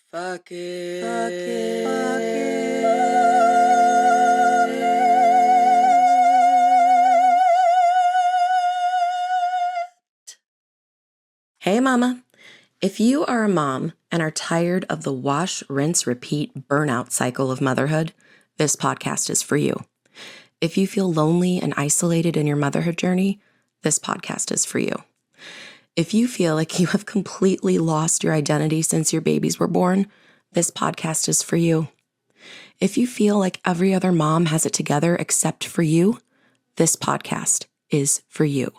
Fuck it. Fuck it. Fuck it. Hey, mama. If you are a mom and are tired of the wash, rinse, repeat burnout cycle of motherhood, this podcast is for you. If you feel lonely and isolated in your motherhood journey, this podcast is for you. If you feel like you have completely lost your identity since your babies were born, this podcast is for you. If you feel like every other mom has it together except for you, this podcast is for you.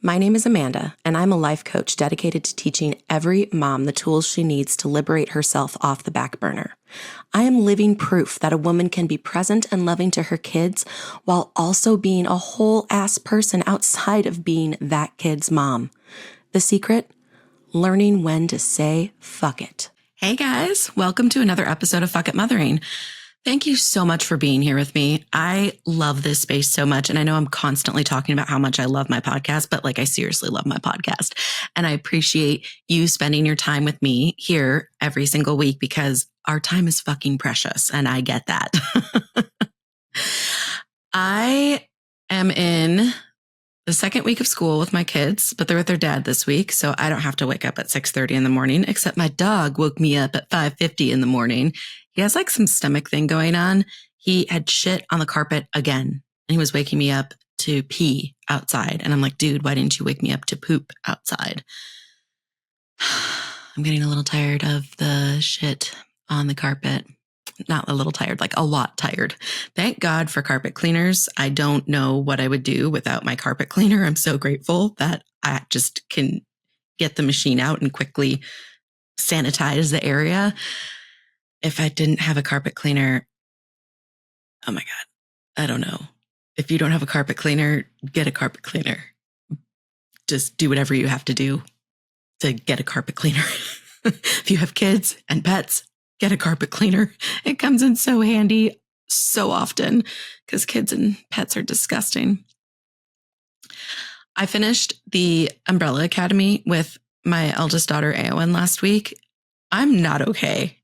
My name is Amanda, and I'm a life coach dedicated to teaching every mom the tools she needs to liberate herself off the back burner. I am living proof that a woman can be present and loving to her kids while also being a whole-ass person outside of being that kid's mom. The secret? Learning when to say fuck it. Hey guys, welcome to another episode of Fuck It Mothering. Thank you so much for being here with me. I love this space so much. And I know I'm constantly talking about how much I love my podcast, but I seriously love my podcast. And I appreciate you spending your time with me here every single week because our time is fucking precious. And I get that. I am in the second week of school with my kids, but they're with their dad this week. So I don't have to wake up at 6:30 in the morning, except my dog woke me up at 5:50 in the morning. He has some stomach thing going on. He had shit on the carpet again, and he was waking me up to pee outside. And I'm like, dude, why didn't you wake me up to poop outside? I'm getting a little tired of the shit on the carpet. Not a little tired, a lot tired. Thank God for carpet cleaners. I don't know what I would do without my carpet cleaner. I'm so grateful that I just can get the machine out and quickly sanitize the area. If I didn't have a carpet cleaner, oh my God, I don't know. If you don't have a carpet cleaner, get a carpet cleaner. Just do whatever you have to do to get a carpet cleaner. If you have kids and pets, get a carpet cleaner. It comes in so handy so often because kids and pets are disgusting. I finished the Umbrella Academy with my eldest daughter, Aowen, last week. I'm not okay.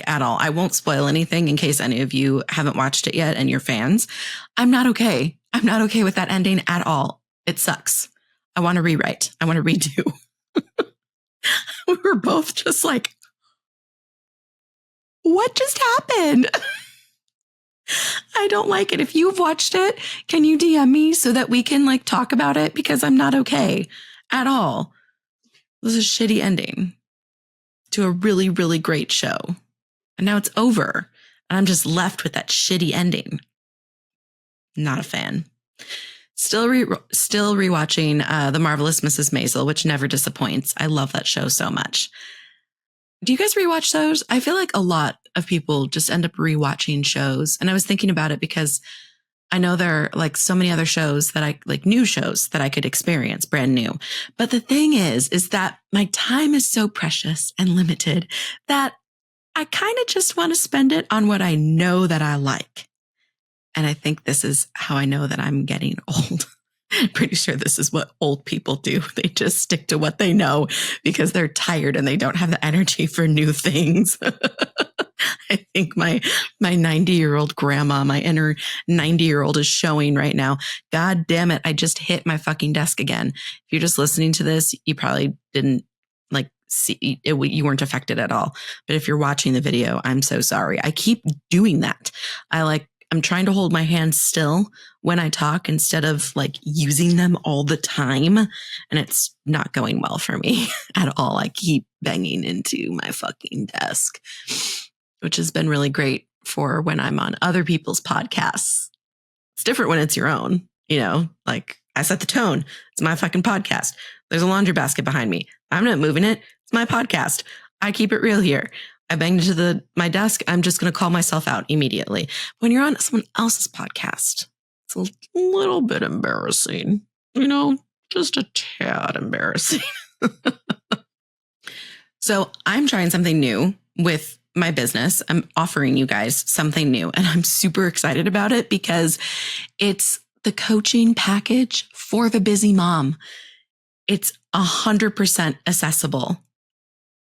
At all. I won't spoil anything in case any of you haven't watched it yet and you're fans. I'm not okay. I'm not okay with that ending at all. It sucks. I want to rewrite. I want to redo. We were both just what just happened? I don't like it. If you've watched it, can you DM me so that we can talk about it? Because I'm not okay at all. This is a shitty ending to a really, really great show. And now it's over. And I'm just left with that shitty ending. Not a fan. Still rewatching The Marvelous Mrs. Maisel, which never disappoints. I love that show so much. Do you guys rewatch those? I feel like a lot of people just end up rewatching shows. And I was thinking about it because I know there are so many other shows that I new shows that I could experience brand new. But the thing is that my time is so precious and limited that I kind of just want to spend it on what I know that I like. And I think this is how I know that I'm getting old. I'm pretty sure this is what old people do. They just stick to what they know because they're tired and they don't have the energy for new things. I think my 90-year-old grandma, my inner 90-year-old is showing right now. God damn it. I just hit my fucking desk again. If you're just listening to this, you probably didn't see it, you weren't affected at all. But if you're watching the video, I'm so sorry. I keep doing that. I'm trying to hold my hands still when I talk instead of using them all the time. And it's not going well for me at all. I keep banging into my fucking desk, which has been really great for when I'm on other people's podcasts. It's different when it's your own, I set the tone. It's my fucking podcast. There's a laundry basket behind me. I'm not moving it. It's my podcast. I keep it real here. I banged into my desk. I'm just going to call myself out immediately. When you're on someone else's podcast, it's a little bit embarrassing, just a tad embarrassing. So I'm trying something new with my business. I'm offering you guys something new, and I'm super excited about it because it's the coaching package for the busy mom. It's 100% accessible.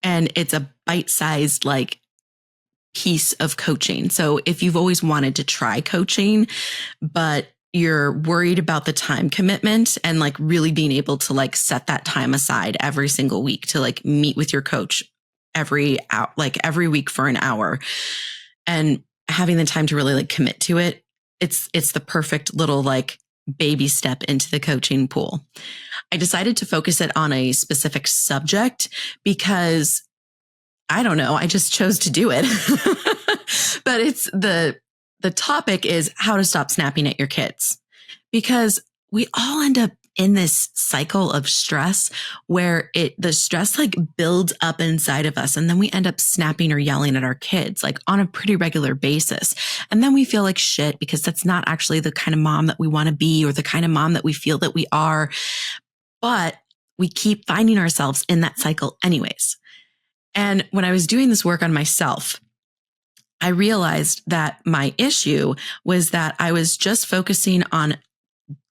And it's a bite-sized like piece of coaching. So if you've always wanted to try coaching, but you're worried about the time commitment and like really being able to like set that time aside every single week to like meet with your coach every week for an hour and having the time to really like commit to it, it's the perfect little like baby step into the coaching pool. I decided to focus it on a specific subject because I don't know, I just chose to do it. But it's the topic is how to stop snapping at your kids, because we all end up in this cycle of stress where the stress like builds up inside of us. And then we end up snapping or yelling at our kids like on a pretty regular basis. And then we feel like shit because that's not actually the kind of mom that we want to be or the kind of mom that we feel that we are. But we keep finding ourselves in that cycle anyways. And when I was doing this work on myself, I realized that my issue was that I was just focusing on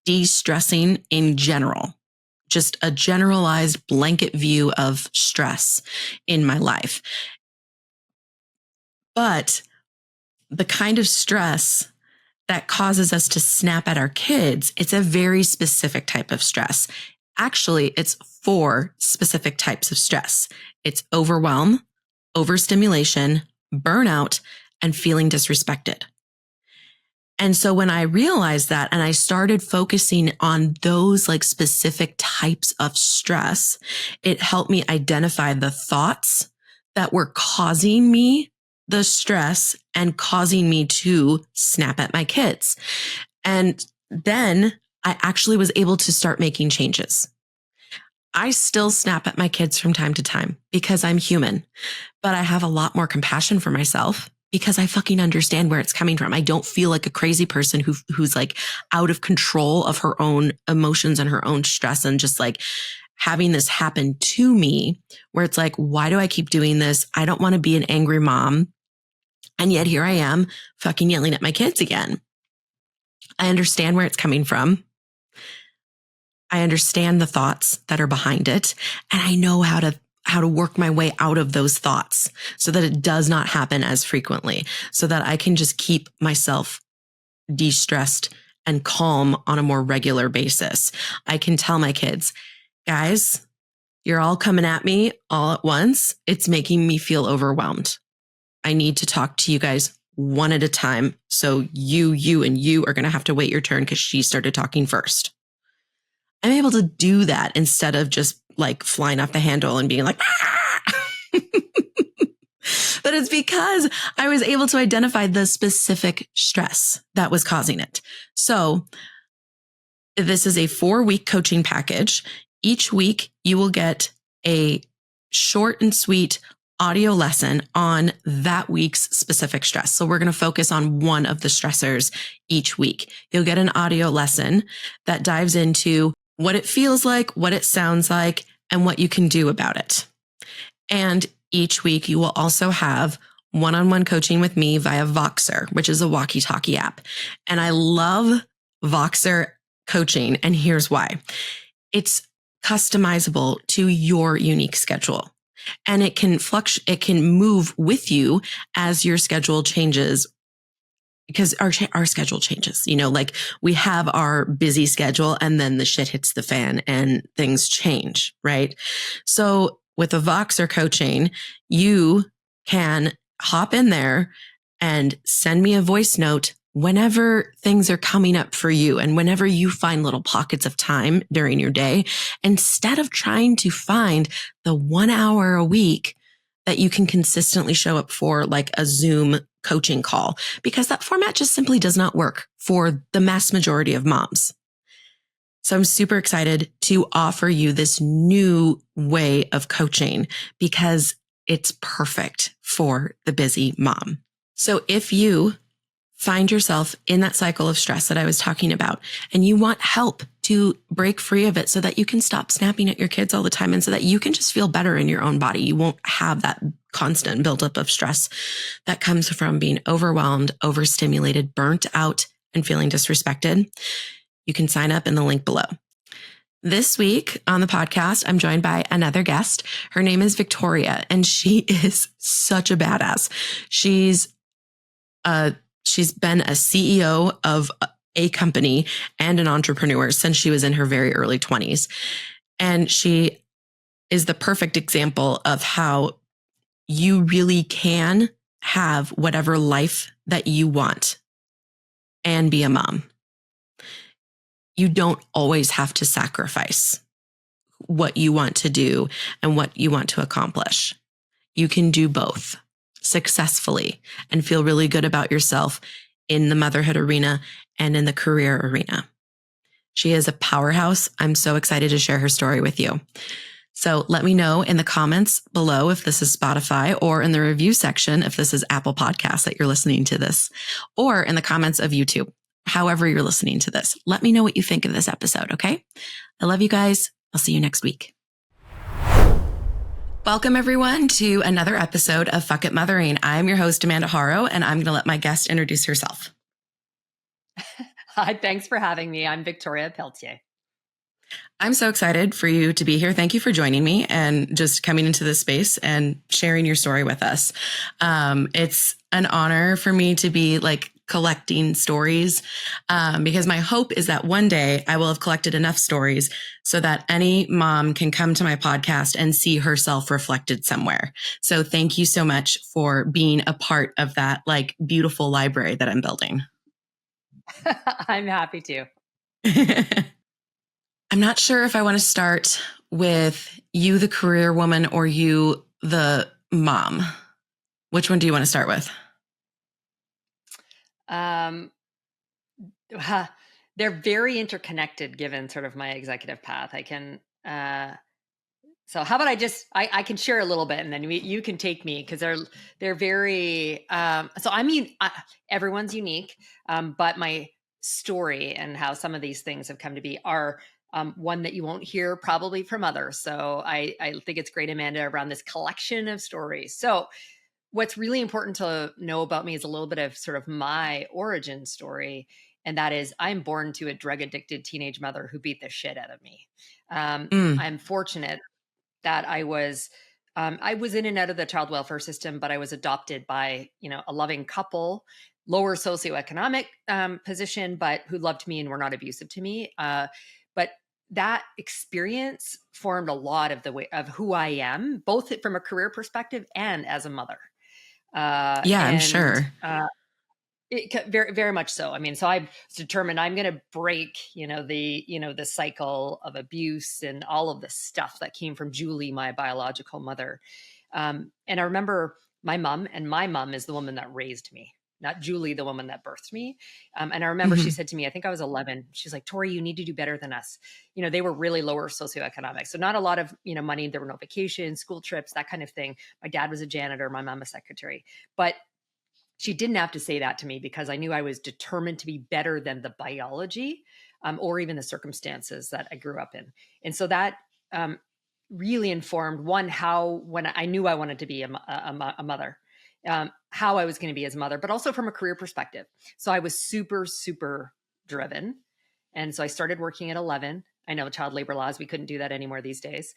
de-stressing in general, just a generalized blanket view of stress in my life. But the kind of stress that causes us to snap at our kids, it's a very specific type of stress. Actually, it's 4 specific types of stress. It's overwhelm, overstimulation, burnout, and feeling disrespected. And so when I realized that and I started focusing on those like specific types of stress, it helped me identify the thoughts that were causing me the stress and causing me to snap at my kids. And then I actually was able to start making changes. I still snap at my kids from time to time because I'm human, but I have a lot more compassion for myself because I fucking understand where it's coming from. I don't feel like a crazy person who's like out of control of her own emotions and her own stress and just like having this happen to me where it's like, why do I keep doing this? I don't want to be an angry mom. And yet here I am fucking yelling at my kids again. I understand where it's coming from. I understand the thoughts that are behind it. And I know how to work my way out of those thoughts so that it does not happen as frequently, so that I can just keep myself de-stressed and calm on a more regular basis. I can tell my kids, guys, you're all coming at me all at once. It's making me feel overwhelmed. I need to talk to you guys one at a time. So you are going to have to wait your turn because she started talking first. I'm able to do that instead of just like flying off the handle and being like, ah! But it's because I was able to identify the specific stress that was causing it. So this is a 4-week coaching package. Each week you will get a short and sweet audio lesson on that week's specific stress. So we're going to focus on one of the stressors each week. You'll get an audio lesson that dives into what it feels like, what it sounds like, and what you can do about it. And each week you will also have one-on-one coaching with me via Voxer, which is a walkie-talkie app. And I love Voxer coaching. And here's why. It's customizable to your unique schedule. And it can it can move with you as your schedule changes, because our schedule changes, like we have our busy schedule and then the shit hits the fan and things change, right? So with a Voxer coaching, you can hop in there and send me a voice note whenever things are coming up for you and whenever you find little pockets of time during your day, instead of trying to find the 1 hour a week that you can consistently show up for like a Zoom coaching call, because that format just simply does not work for the mass majority of moms. So I'm super excited to offer you this new way of coaching because it's perfect for the busy mom. So if you find yourself in that cycle of stress that I was talking about, and you want help to break free of it so that you can stop snapping at your kids all the time and so that you can just feel better in your own body, you won't have that constant buildup of stress that comes from being overwhelmed, overstimulated, burnt out, and feeling disrespected, you can sign up in the link below. This week on the podcast, I'm joined by another guest. Her name is Victoria, and she is such a badass. She's been a CEO of a company and an entrepreneur since she was in her very early 20s. And she is the perfect example of how you really can have whatever life that you want and be a mom. You don't always have to sacrifice what you want to do and what you want to accomplish. You can do both successfully and feel really good about yourself in the motherhood arena and in the career arena. She is a powerhouse. I'm so excited to share her story with you. So let me know in the comments below if this is Spotify, or in the review section if this is Apple Podcasts that you're listening to this, or in the comments of YouTube, however you're listening to this. Let me know what you think of this episode, okay? I love you guys. I'll see you next week. Welcome, everyone, to another episode of Fuck It Mothering. I'm your host, Amanda Haro, and I'm going to let my guest introduce herself. Hi, thanks for having me. I'm Victoria Pelletier. I'm so excited for you to be here. Thank you for joining me and just coming into this space and sharing your story with us. It's an honor for me to be collecting stories, because my hope is that one day I will have collected enough stories so that any mom can come to my podcast and see herself reflected somewhere. So thank you so much for being a part of that beautiful library that I'm building. I'm happy to. I'm not sure if I want to start with you, the career woman, or you, the mom. Which one do you want to start with? They're very interconnected given sort of my executive path. I can, so how about I can share a little bit and then you can take me, because they're very, everyone's unique, but my story and how some of these things have come to be are one that you won't hear probably from others. So I think it's great, Amanda, around this collection of stories. So what's really important to know about me is a little bit of sort of my origin story. And that is, I'm born to a drug addicted teenage mother who beat the shit out of me. I'm fortunate that I was in and out of the child welfare system, but I was adopted by, a loving couple, lower socioeconomic position, but who loved me and were not abusive to me. But that experience formed a lot of the way of who I am, both from a career perspective and as a mother. I'm sure. Very, very much so. I mean, so I was determined I'm going to break, the cycle of abuse and all of the stuff that came from Julie, my biological mother. And I remember my mom is the woman that raised me, not Julie, the woman that birthed me. And I remember she said to me, I think I was 11. She's like, Tori, you need to do better than us. They were really lower socioeconomic. So not a lot of, money. There were no vacations, school trips, that kind of thing. My dad was a janitor, my mom a secretary. But she didn't have to say that to me, because I knew I was determined to be better than the biology or even the circumstances that I grew up in. And so that really informed, one, how, when I knew I wanted to be a mother, how I was going to be as a mother, but also from a career perspective. So I was super, super driven. And so I started working at 11. I know child labor laws, we couldn't do that anymore these days.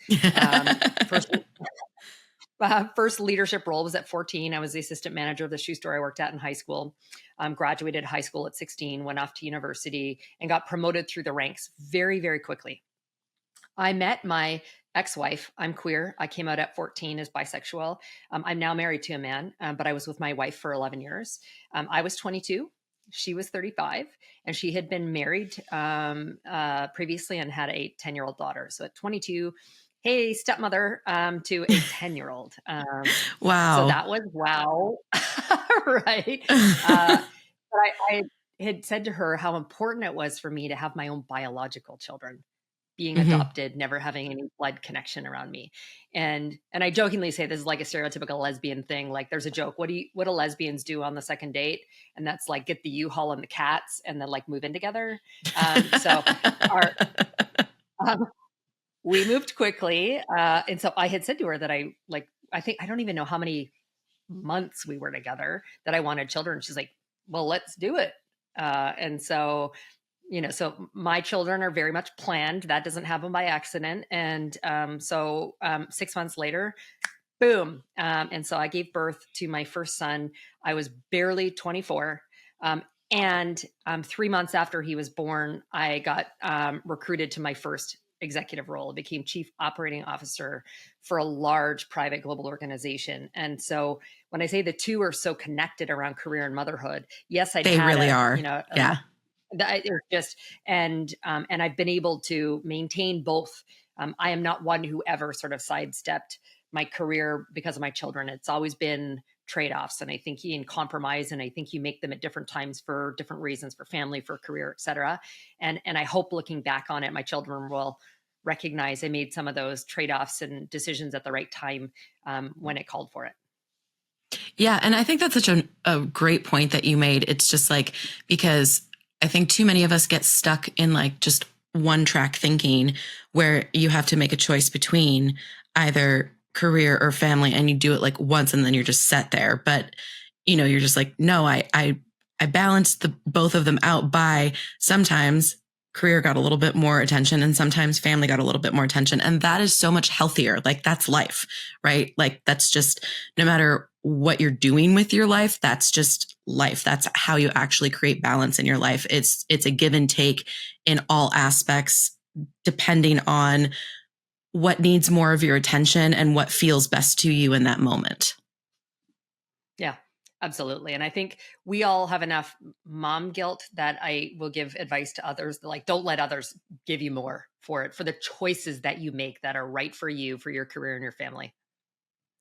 First leadership role was at 14. I was the assistant manager of the shoe store I worked at in high school. Graduated high school at 16, went off to university, and got promoted through the ranks very, very quickly. I met my ex-wife. I'm queer. I came out at 14 as bisexual. I'm now married to a man, but I was with my wife for 11 years. I was 22. She was 35, and she had been married previously and had a 10-year-old daughter. So at 22, hey, stepmother to a 10-year-old. Wow. So that was wow. Right. But I had said to her how important it was for me to have my own biological children, being adopted, never having any blood connection around me. And I jokingly say this is like a stereotypical lesbian thing. Like, there's a joke. What do lesbians do on the second date? And that's like, get the U-Haul and the cats and then move in together. We moved quickly. And so I had said to her that I don't even know how many months we were together that I wanted children. She's like, well, let's do it. And so so my children are very much planned. That doesn't happen by accident. And 6 months later, boom. And so I gave birth to my first son. I was barely 24. And 3 months after he was born, I got recruited to my first executive role. I became chief operating officer for a large private global organization. And so when I say the two are so connected around career and motherhood, yes, they really are. Yeah. It's just, and I've been able to maintain both. I am not one who ever sort of sidestepped my career because of my children. It's always been trade-offs, and I think you can compromise, and I think you make them at different times for different reasons, for family, for career, et cetera. And I hope looking back on it, my children will recognize I made some of those trade-offs and decisions at the right time when it called for it. Yeah. And I think that's such a great point that you made. It's just like, because I think too many of us get stuck in like just one track thinking where you have to make a choice between either career or family, and you do it like once and then you're just set there. But, you're just like, no, I balanced both of them out by sometimes career got a little bit more attention and sometimes family got a little bit more attention. And that is so much healthier. Like that's life, right? Like that's just, no matter what you're doing with your life, that's just life. That's how you actually create balance in your life. It's a give and take in all aspects, depending on what needs more of your attention and what feels best to you in that moment. Yeah, absolutely. And I think we all have enough mom guilt that I will give advice to others, like, don't let others give you more for the choices that you make that are right for you, for your career and your family.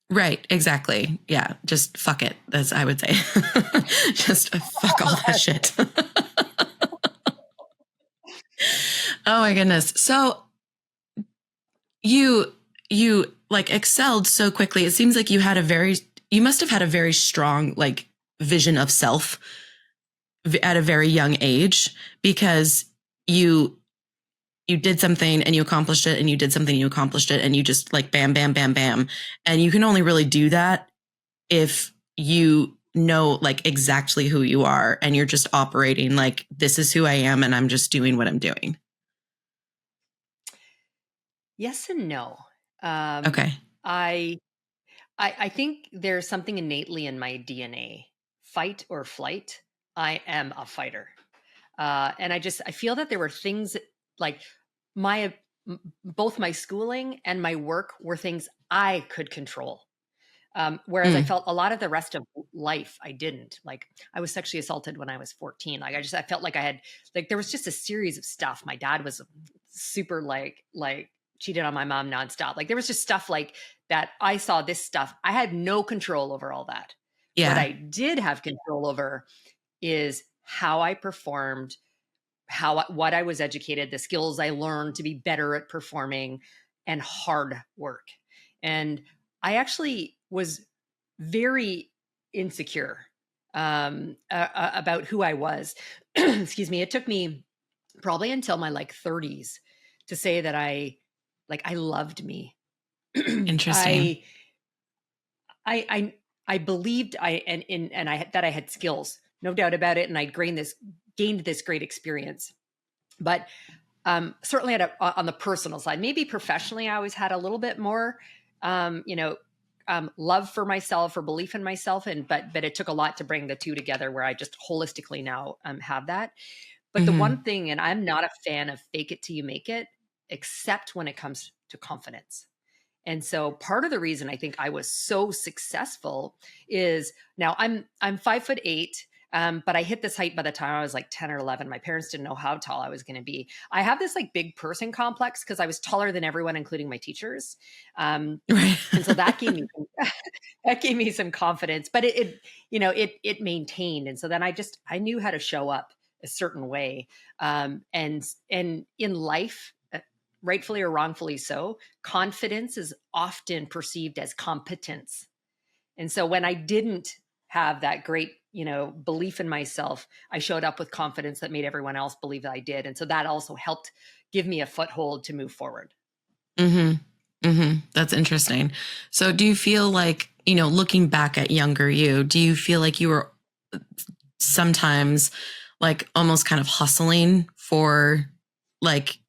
Right. Exactly. Yeah. Just fuck it. As I would say, just fuck all that shit. Oh my goodness. So you like excelled so quickly. It seems like you must have had a very strong like vision of self at a very young age, because you did something and you accomplished it, and you did something and you accomplished it, and you just like bam, bam, bam, bam. And you can only really do that if you know like exactly who you are and you're just operating like, this is who I am and I'm just doing what I'm doing. Yes and no. Okay. I think there's something innately in my DNA, fight or flight. I am a fighter. And I feel that there were things like both my schooling and my work were things I could control. Whereas I felt a lot of the rest of life, I didn't. Like I was sexually assaulted when I was 14. Like I felt like I had, like, there was just a series of stuff. My dad was super like cheated on my mom nonstop. Like there was just stuff like that. I saw this stuff. I had no control over all that. Yeah. What I did have control over is how I performed, what I was educated, the skills I learned to be better at performing, and hard work. And I actually was very insecure about who I was. Excuse me. It took me probably until my like 30s to say that I loved me. Interesting. I believed that I had skills, no doubt about it, and I'd gained this great experience. But certainly on the personal side, maybe professionally, I always had a little bit more, love for myself or belief in myself, but it took a lot to bring the two together, where I just holistically now have that. But the one thing, and I'm not a fan of fake it till you make it, except when it comes to confidence. And so part of the reason I think I was so successful is, now I'm 5'8", but I hit this height by the time I was like 10 or 11. My parents didn't know how tall I was going to be. I have this like big person complex because I was taller than everyone, including my teachers. And so that gave me some confidence, but it maintained. And so then I knew how to show up a certain way. And in life, rightfully or wrongfully so, confidence is often perceived as competence. And so when I didn't have that great, belief in myself, I showed up with confidence that made everyone else believe that I did. And so that also helped give me a foothold to move forward. That's interesting. So do you feel like, looking back at younger you, do you feel like you were sometimes like almost kind of hustling for like,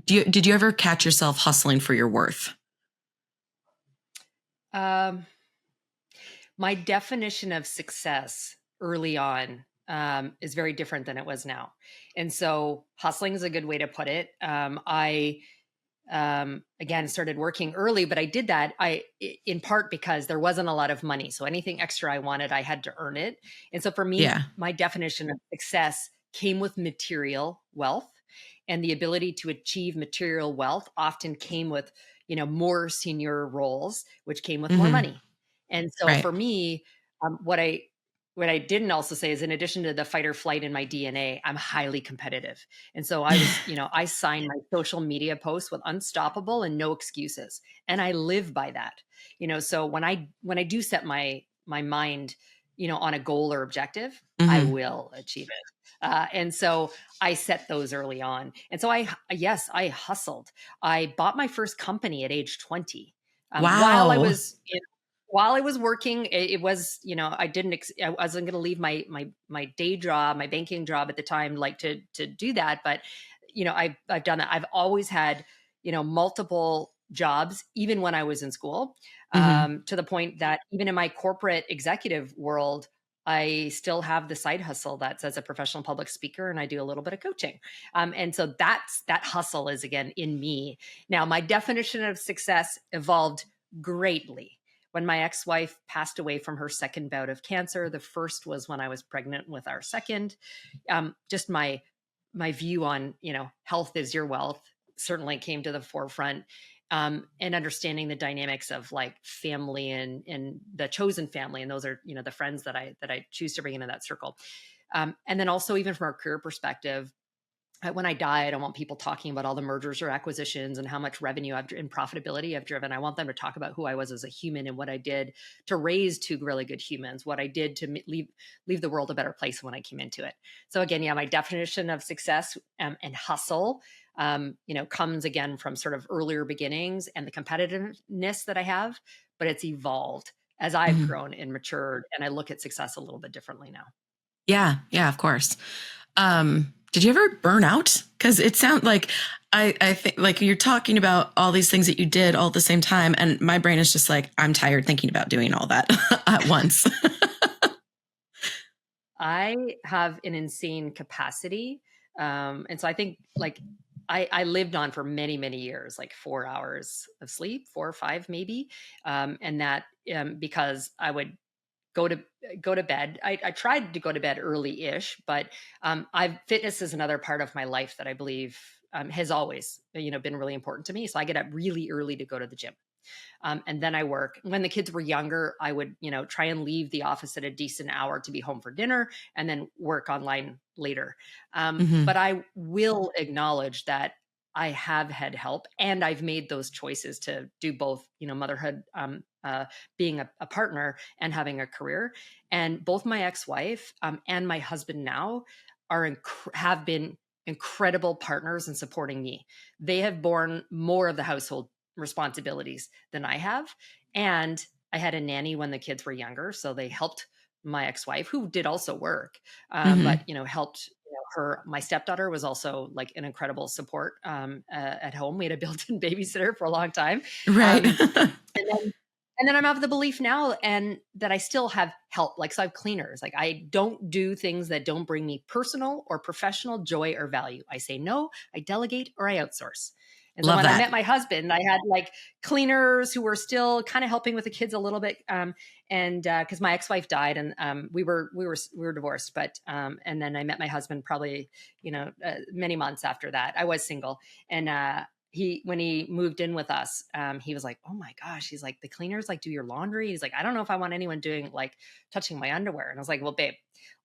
did you ever catch yourself hustling for your worth? My definition of success early on is very different than it was now. And so hustling is a good way to put it. I again started working early, but I did that in part because there wasn't a lot of money. So anything extra I wanted, I had to earn it. And so for me, my definition of success came with material wealth, and the ability to achieve material wealth often came with, more senior roles, which came with more money. And so for me, what I didn't also say is, in addition to the fight or flight in my DNA, I'm highly competitive. And so I was, I signed my social media posts with unstoppable and no excuses. And I live by that. So when I do set my mind, on a goal or objective, I will achieve it. And so I set those early on. And so I hustled. I bought my first company at age 20. Wow. While I was working, it was, I wasn't going to leave my day job, my banking job at the time, like to do that. But, I've done that. I've always had, multiple jobs, even when I was in school, to the point that even in my corporate executive world, I still have the side hustle that's as a professional public speaker, and I do a little bit of coaching. And so that hustle is, again, in me. Now, my definition of success evolved greatly when my ex-wife passed away from her second bout of cancer. The first was when I was pregnant with our second. Just my view on, health is your wealth certainly came to the forefront. And understanding the dynamics of like family and the chosen family. And those are, the friends that I choose to bring into that circle. And then also, even from our career perspective, when I die, I don't want people talking about all the mergers or acquisitions and how much revenue and profitability I've driven. I want them to talk about who I was as a human and what I did to raise two really good humans, what I did to leave the world a better place when I came into it. So again, my definition of success and hustle, comes again from sort of earlier beginnings and the competitiveness that I have, but it's evolved as I've grown and matured, and I look at success a little bit differently now. Yeah, of course. Did you ever burn out? Because it sounds like I think like you're talking about all these things that you did all at the same time, and my brain is just like, I'm tired thinking about doing all that at once. I have an insane capacity, and so I think like I lived on for many, many years, like 4 hours of sleep, 4 or 5 maybe, and that because I would go to bed. I tried to go to bed early-ish, but fitness is another part of my life that I believe has always, been really important to me. So I get up really early to go to the gym. And then I work. When the kids were younger, I would, try and leave the office at a decent hour to be home for dinner and then work online later. But I will acknowledge that I have had help, and I've made those choices to do both, motherhood, being a partner and having a career. And both my ex-wife and my husband now have been incredible partners in supporting me. They have borne more of the household responsibilities than I have. And I had a nanny when the kids were younger, so they helped my ex-wife, who did also work, but helped her. My stepdaughter was also like an incredible support at home. We had a built-in babysitter for a long time, right? And then I'm of the belief now, and that I still have help. Like, so I have cleaners. Like, I don't do things that don't bring me personal or professional joy or value. I say no, I delegate, or I outsource. And so when I met my husband, I had like cleaners who were still kind of helping with the kids a little bit. And because my ex-wife died, and we were divorced, but and then I met my husband probably, many months after that. I was single, and when he moved in with us, he was like, oh my gosh, he's like, the cleaners like do your laundry. He's like, I don't know if I want anyone doing like touching my underwear. And I was like, well, babe,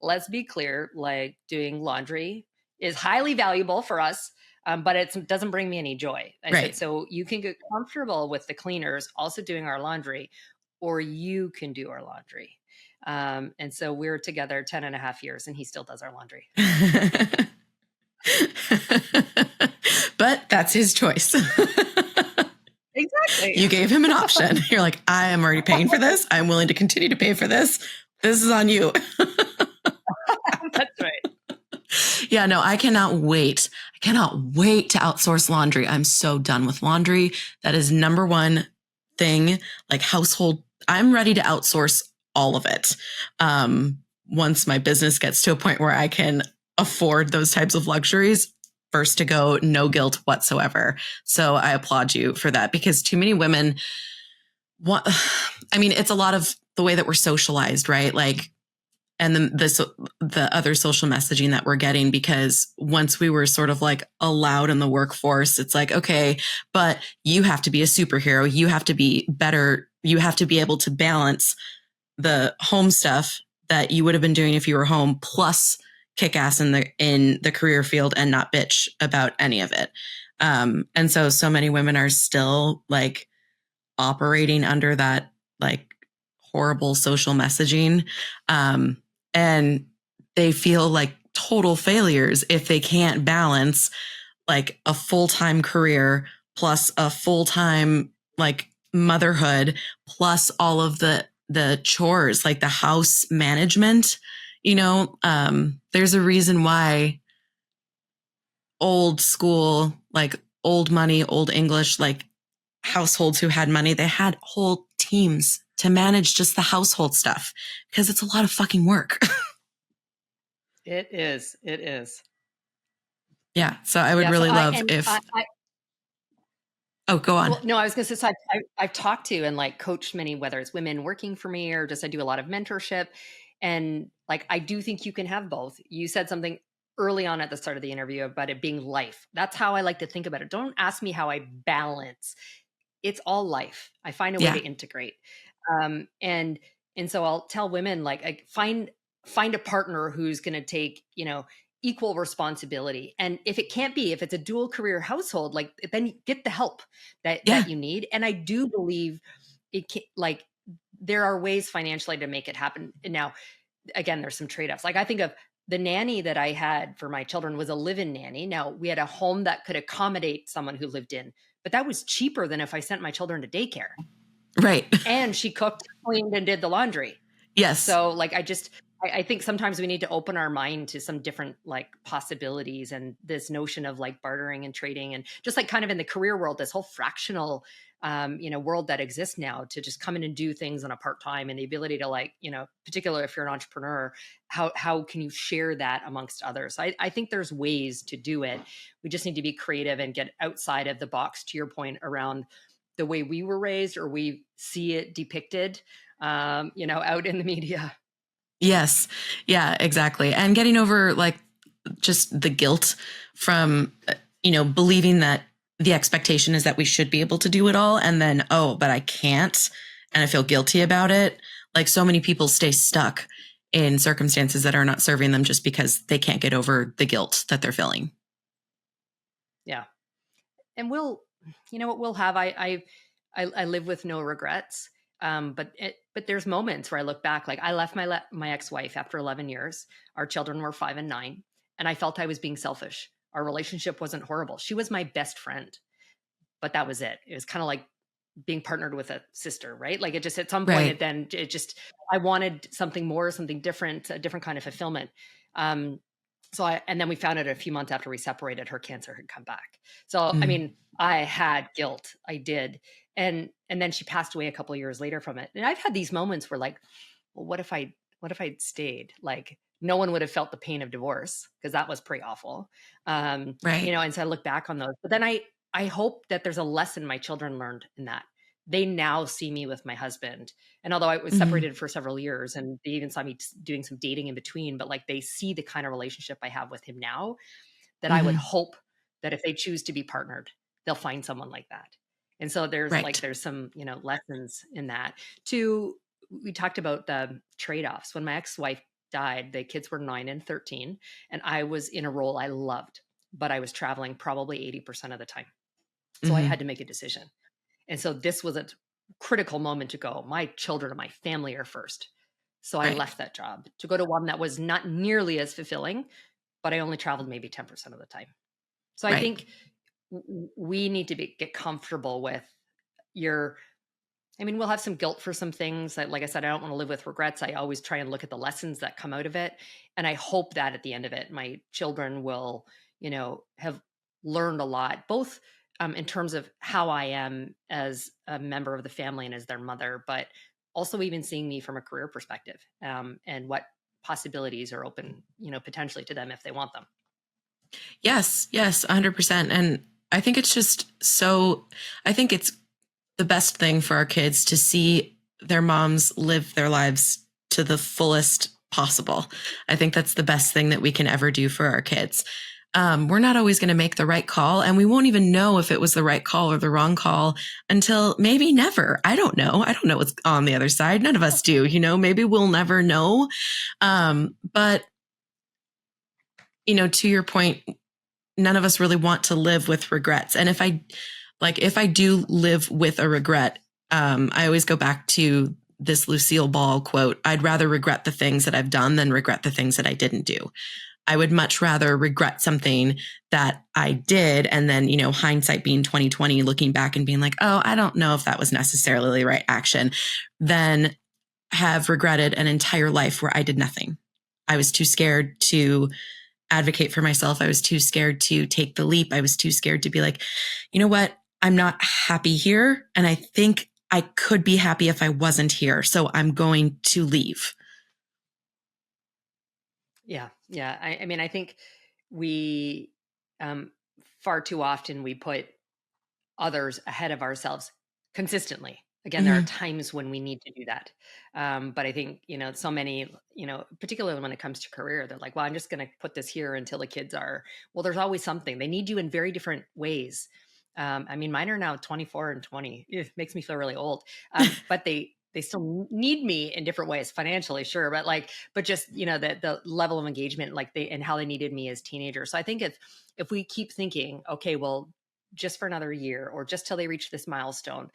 let's be clear. Like, doing laundry is highly valuable for us. But it doesn't bring me any joy. I said, so you can get comfortable with the cleaners also doing our laundry, or you can do our laundry. And so we're together 10 and a half years, and he still does our laundry. But that's his choice. Exactly. You gave him an option. You're like, I am already paying for this. I'm willing to continue to pay for this. This is on you. That's right. Yeah, no, I cannot wait. I cannot wait to outsource laundry. I'm so done with laundry. That is number one thing, like household. I'm ready to outsource all of it. Once my business gets to a point where I can afford those types of luxuries, first to go, no guilt whatsoever. So I applaud you for that, because too many women want, I mean, it's a lot of the way that we're socialized, right? Like, and then the other social messaging that we're getting, because once we were sort of like allowed in the workforce, it's like, okay, but you have to be a superhero. You have to be better. You have to be able to balance the home stuff that you would have been doing if you were home, plus kick ass in the career field and not bitch about any of it. And so many women are still like operating under that like horrible social messaging. And they feel like total failures if they can't balance like a full-time career plus a full-time like motherhood plus all of the chores, like the house management. There's a reason why old school, like old money, old English, like households who had money, they had whole teams to manage just the household stuff, because it's a lot of fucking work. It is. It is. Yeah. So I would really love if. Oh, go on. Well, no, I was going to say, so I've talked to and like coached many, whether it's women working for me or just I do a lot of mentorship. And like, I do think you can have both. You said something early on at the start of the interview about it being life. That's how I like to think about it. Don't ask me how I balance. It's all life. I find a way to integrate. And so I'll tell women, like, find a partner who's going to take, equal responsibility. And if it's a dual career household, like then get the help that you need. And I do believe it can, like, there are ways financially to make it happen. And now, again, there's some trade-offs. Like I think of the nanny that I had for my children was a live-in nanny. Now we had a home that could accommodate someone who lived in, but that was cheaper than if I sent my children to daycare. Right. And she cooked, cleaned, and did the laundry. Yes. So like, I think sometimes we need to open our mind to some different like possibilities, and this notion of like bartering and trading, and just like kind of in the career world, this whole fractional, world that exists now, to just come in and do things on a part-time, and the ability to like, particularly if you're an entrepreneur, how can you share that amongst others? I think there's ways to do it. We just need to be creative and get outside of the box, to your point around the way we were raised or we see it depicted, out in the media. Yes. Yeah, exactly. And getting over like just the guilt from, believing that the expectation is that we should be able to do it all. And then, oh, but I can't. And I feel guilty about it. Like so many people stay stuck in circumstances that are not serving them just because they can't get over the guilt that they're feeling. Yeah. And we'll have, I live with no regrets. But there's moments where I look back, like I left my ex-wife after 11 years. Our children were 5 and 9, and I felt I was being selfish. Our relationship wasn't horrible. She was my best friend, but that was it. It was kind of like being partnered with a sister, right? Like it just, at some point, I wanted something more, something different, a different kind of fulfillment. And then we found out a few months after we separated, her cancer had come back. So, I mean, I had guilt. I did. And then she passed away a couple of years later from it. And I've had these moments where like, well, what if I'd stayed? Like no one would have felt the pain of divorce, because that was pretty awful. Right. And so I look back on those, but then I hope that there's a lesson my children learned in that. They now see me with my husband. And although I was separated for several years, and they even saw me doing some dating in between, but like they see the kind of relationship I have with him now, that I would hope that if they choose to be partnered, they'll find someone like that. And so there's there's some, lessons in that too. We talked about the trade-offs. When my ex-wife died, the kids were 9 and 13, and I was in a role I loved, but I was traveling probably 80% of the time. So I had to make a decision. And so this was a critical moment to go, my children and my family are first. So I left that job to go to one that was not nearly as fulfilling, but I only traveled maybe 10% of the time. So I think we need to get comfortable with I mean, we'll have some guilt for some things. Like I said, I don't want to live with regrets. I always try and look at the lessons that come out of it. And I hope that at the end of it, my children will, have learned a lot, both in terms of how I am as a member of the family and as their mother, but also even seeing me from a career perspective, and what possibilities are open, potentially to them if they want them. Yes, 100%. And I think it's I think it's the best thing for our kids to see their moms live their lives to the fullest possible. I think that's the best thing that we can ever do for our kids. We're not always going to make the right call, and we won't even know if it was the right call or the wrong call until maybe never. I don't know. I don't know what's on the other side. None of us do, maybe we'll never know. But, to your point, none of us really want to live with regrets. And if I do live with a regret, I always go back to this Lucille Ball quote: I'd rather regret the things that I've done than regret the things that I didn't do. I would much rather regret something that I did, and then, hindsight being 2020, looking back and being like, oh, I don't know if that was necessarily the right action, than have regretted an entire life where I did nothing. I was too scared to advocate for myself. I was too scared to take the leap. I was too scared to be like, you know what? I'm not happy here. And I think I could be happy if I wasn't here. So I'm going to leave. Yeah. Yeah. I mean, I think we, far too often we put others ahead of ourselves consistently. Again, there are times when we need to do that. But I think, so many, particularly when it comes to career, they're like, well, I'm just going to put this here until the kids are, well, there's always something. They need you in very different ways. I mean, mine are now 24 and 20. It makes me feel really old. But they still need me in different ways, financially, sure. But just, the level of engagement, and how they needed me as teenagers. So I think if we keep thinking, okay, well, just for another year or just till they reach this milestone,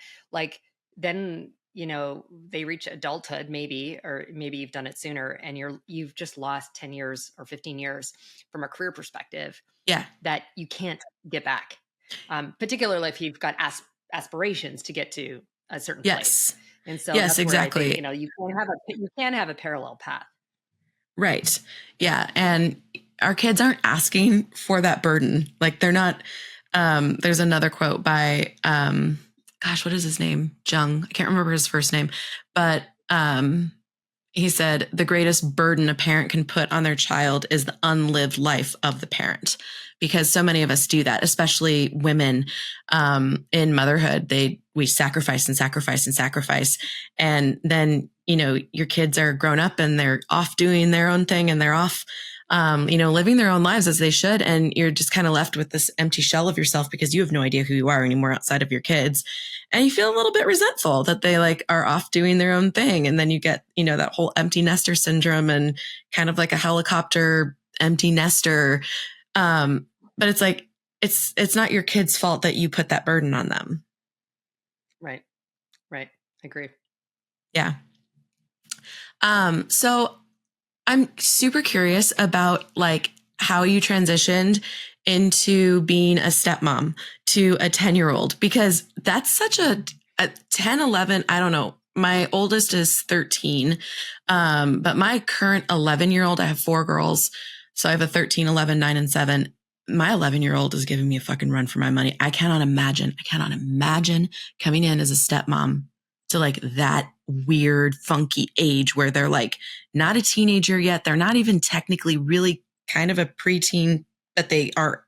then, they reach adulthood, maybe, or maybe you've done it sooner and you've just lost 10 years or 15 years from a career perspective. Yeah. That you can't get back. Particularly if you've got aspirations to get to a certain place. And so yes, that's exactly. where I think, you can have a parallel path. Right. Yeah. And our kids aren't asking for that burden. Like, they're not, there's another quote by, gosh, what is his name? Jung. I can't remember his first name, but, he said, the greatest burden a parent can put on their child is the unlived life of the parent. Because so many of us do that, especially women, in motherhood. We sacrifice and sacrifice and sacrifice. And then, your kids are grown up and they're off doing their own thing, and they're off, living their own lives as they should. And you're just kind of left with this empty shell of yourself because you have no idea who you are anymore outside of your kids. And you feel a little bit resentful that they are off doing their own thing. And then you get, that whole empty nester syndrome and kind of like a helicopter empty nester. But it's like, it's not your kid's fault that you put that burden on them. Right. Agree. Yeah. So I'm super curious about how you transitioned into being a stepmom to a 10-year-old, because that's such a 10, 11. I don't know. My oldest is 13. But my current 11-year-old, I have 4 girls. So I have a 13, 11, 9, and 7. My 11-year-old is giving me a fucking run for my money. I cannot imagine coming in as a stepmom to that weird, funky age where they're not a teenager yet. They're not even technically really kind of a preteen, but they are.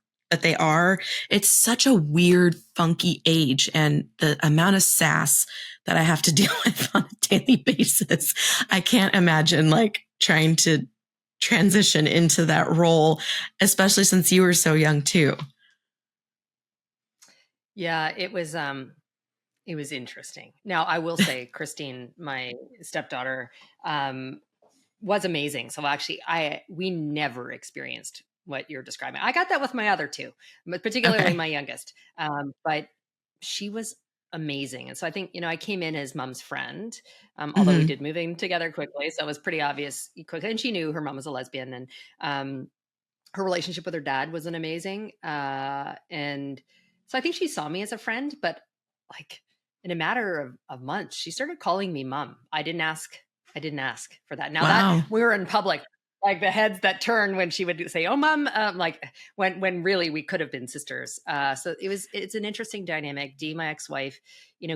It's such a weird, funky age. And the amount of sass that I have to deal with on a daily basis, I can't imagine trying to transition into that role, especially since you were so young too. Yeah, it was interesting. Now, I will say, Christine, my stepdaughter, was amazing. So actually, we never experienced what you're describing. I got that with my other 2, but particularly my youngest. But she was amazing. And so I think, I came in as mom's friend, although we did move in together quickly. So it was pretty obvious quickly. And she knew her mom was a lesbian, and her relationship with her dad wasn't amazing. And so I think she saw me as a friend, but in a matter of months, she started calling me mom. I didn't ask for that. Now Wow. that we were in public, like the heads that turn when she would say, "Oh, mom," like when really we could have been sisters. So it's an interesting dynamic. Dee, my ex-wife,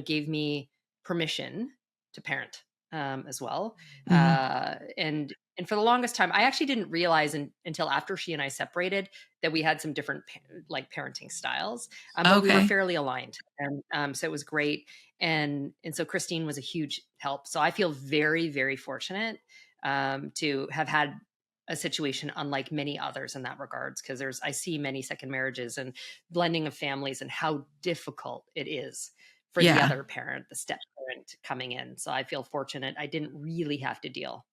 gave me permission to parent as well. Mhm. And for the longest time, I actually didn't realize until after she and I separated that we had some different like parenting styles, but we were Okay. fairly aligned, and so it was great. And so Christine was a huge help. So I feel very, very fortunate to have had a situation unlike many others in that regards, because I see many second marriages and blending of families and how difficult it is for the Yeah. other parent, the step parent coming in. So I feel fortunate I didn't really have to deal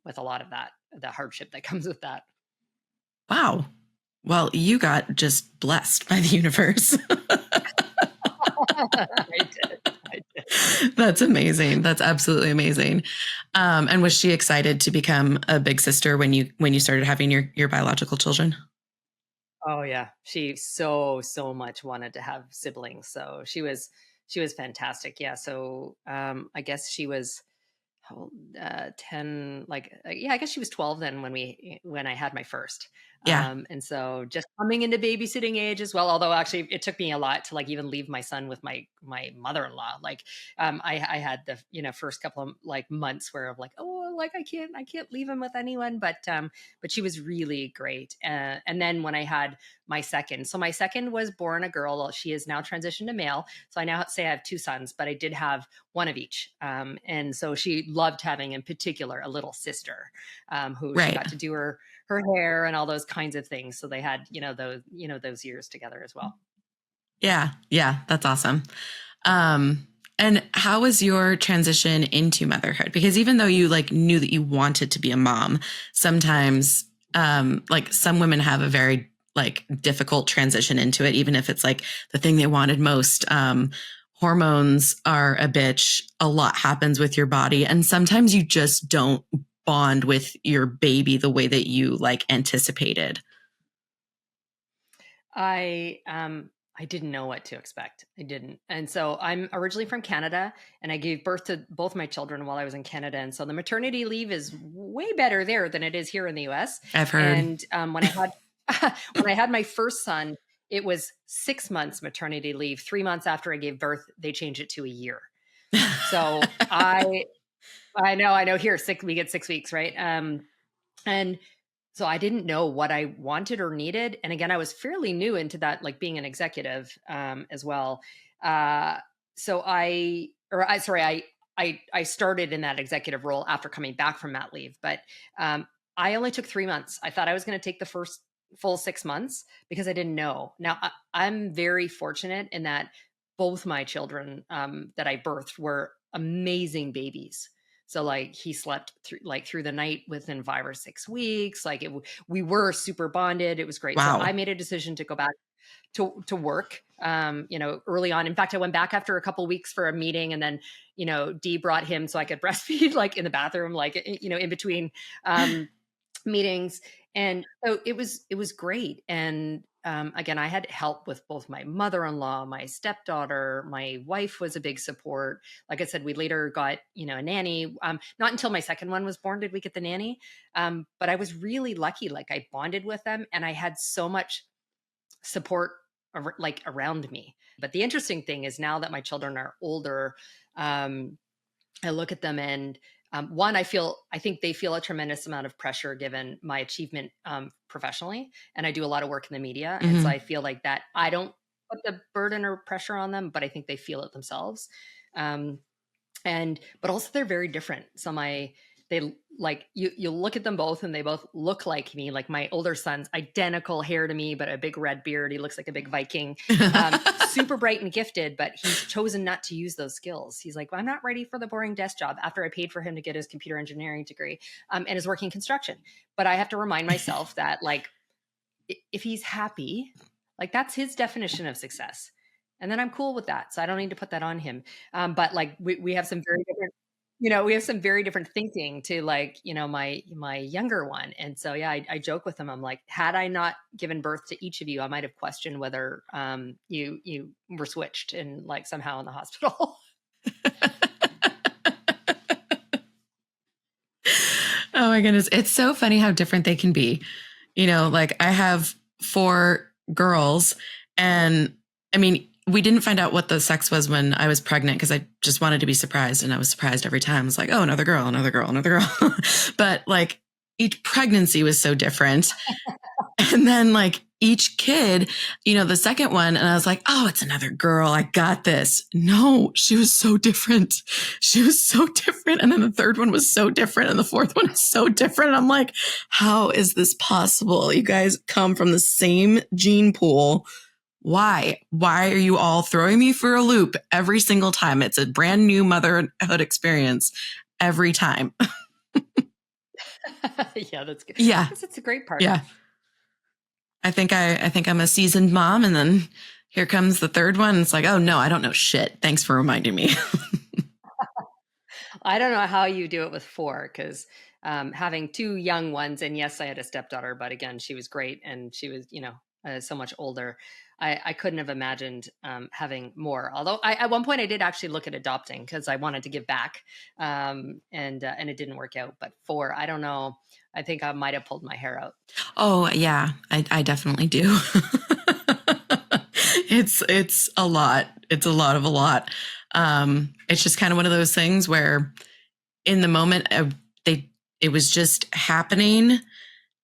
with a lot of that, the hardship that comes with that. Wow. Well, you got just blessed by the universe. I did. That's amazing. That's absolutely amazing. And was she excited to become a big sister when you started having your biological children? Oh yeah, she so much wanted to have siblings, so she was fantastic. Yeah, so I guess she was how old? 10, like yeah, I guess she was 12 then when I had my first. Yeah. And so just coming into babysitting age as well, although actually it took me a lot to like even leave my son with my mother-in-law. Like I had the first couple of like months where I'm like, oh, like I can't leave him with anyone, but she was really great. And then when I had my second, so my second was born a girl. She is now transitioned to male, so I now say I have two sons, but I did have one of each. And so she loved having, in particular, a little sister who she Right. got to do her hair and all those kinds of things. So they had, those years together as well. Yeah. Yeah. That's awesome. And how was your transition into motherhood? Because even though you like knew that you wanted to be a mom, sometimes like some women have a very like difficult transition into it, even if it's like the thing they wanted most. Hormones are a bitch. A lot happens with your body. And sometimes you just don't bond with your baby the way that you like anticipated. I didn't know what to expect. I didn't. And so I'm originally from Canada, and I gave birth to both my children while I was in Canada. And so the maternity leave is way better there than it is here in the US. I've heard. And when I had when I had my first son, it was 6 months maternity leave. 3 months after I gave birth, they changed it to a year. So I know here we get 6 weeks, right? And so I didn't know what I wanted or needed. And again, I was fairly new into that, like being an executive as well. So I started in that executive role after coming back from mat leave, but I only took 3 months. I thought I was going to take the first full 6 months because I didn't know. Now I'm very fortunate in that both my children that I birthed were amazing babies. So like he slept through the night within 5 or 6 weeks. Like we were super bonded. It was great. So Wow. I made a decision to go back to work, early on. In fact, I went back after a couple weeks for a meeting, and then, Dee brought him so I could breastfeed like in the bathroom, like, in between meetings. And so it was great. And again, I had help with both my mother-in-law, my stepdaughter, my wife was a big support. Like I said, we later got, a nanny. Not until my second one was born did we get the nanny. But I was really lucky. Like I bonded with them, and I had so much support like around me. But the interesting thing is now that my children are older, I look at them and one, I think they feel a tremendous amount of pressure given my achievement professionally. And I do a lot of work in the media. And so I feel like that I don't put the burden or pressure on them, but I think they feel it themselves. But also they're very different. So they like you look at them both and they both look like me. Like my older son's identical hair to me, but a big red beard. He looks like a big Viking. Super bright and gifted, but he's chosen not to use those skills. He's like, well, I'm not ready for the boring desk job after I paid for him to get his computer engineering degree and is working construction. But I have to remind myself that like, if he's happy, like that's his definition of success. And then I'm cool with that. So I don't need to put that on him. But like we have some very different, we have some very different thinking to like, my younger one. And so, yeah, I joke with him. I'm like, had I not given birth to each of you, I might have questioned whether you were switched and like somehow in the hospital. Oh my goodness. It's so funny how different they can be. Like I have 4 girls, and I mean, we didn't find out what the sex was when I was pregnant because I just wanted to be surprised. And I was surprised every time. I was like, oh, another girl, another girl, another girl. But like each pregnancy was so different. And then like each kid, the second one, and I was like, oh, it's another girl. I got this. No, she was so different. She was so different. And then the third one was so different. And the fourth one is so different. And I'm like, how is this possible? You guys come from the same gene pool. Why? Why are you all throwing me for a loop every single time? It's a brand new motherhood experience every time. Yeah, that's good. Yeah. It's a great part. Yeah. I think I'm a seasoned mom, and then here comes the third one. It's like, oh no, I don't know shit. Thanks for reminding me. I don't know how you do it with 4 because having 2 young ones, and yes, I had a stepdaughter, but again, she was great and she was, so much older. I couldn't have imagined having more. Although at one point I did actually look at adopting because I wanted to give back, and it didn't work out. But 4, I don't know. I think I might have pulled my hair out. Oh yeah, I definitely do. It's a lot. It's a lot of a lot. It's just kind of one of those things where in the moment it was just happening,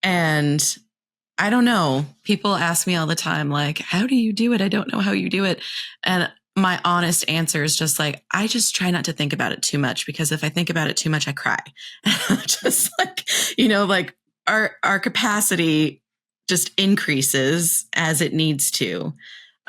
and I don't know. People ask me all the time, like, how do you do it? I don't know how you do it. And my honest answer is just like, I just try not to think about it too much, because if I think about it too much, I cry. Just like, like our capacity just increases as it needs to.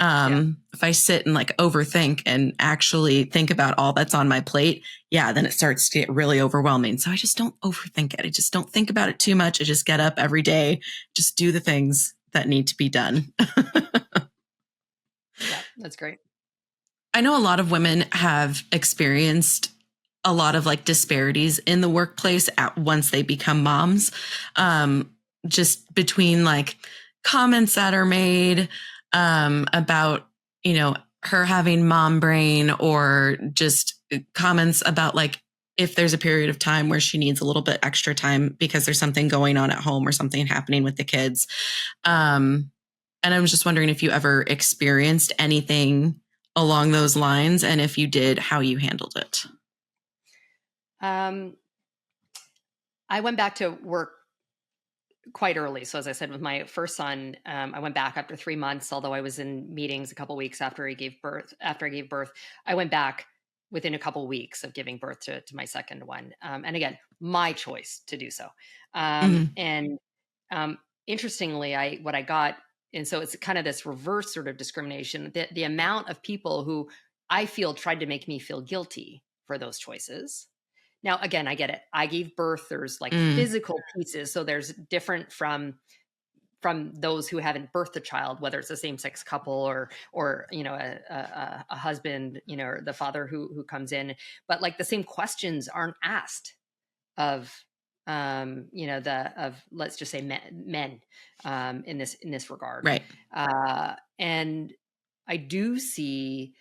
If I sit and like overthink and actually think about all that's on my plate, then it starts to get really overwhelming. So I just don't overthink it. I just don't think about it too much. I just get up every day, just do the things that need to be done. Yeah, that's great. I know a lot of women have experienced a lot of like disparities in the workplace once they become moms, just between like comments that are made about, her having mom brain, or just comments about like if there's a period of time where she needs a little bit extra time because there's something going on at home or something happening with the kids. And I was just wondering if you ever experienced anything along those lines, and if you did, how you handled it. I went back to work quite early. So as I said, with my first son, I went back after 3 months, although I was in meetings a couple of weeks after I gave birth. I went back within a couple of weeks of giving birth to my second one. And again, my choice to do so. And interestingly, what I got, and so it's kind of this reverse sort of discrimination, the amount of people who I feel tried to make me feel guilty for those choices. Now, again, I get it. I gave birth. There's like physical pieces. So there's different from those who haven't birthed a child, whether it's a same-sex couple or a husband, or the father who comes in. But like the same questions aren't asked of let's just say men in this regard. Right. And I do see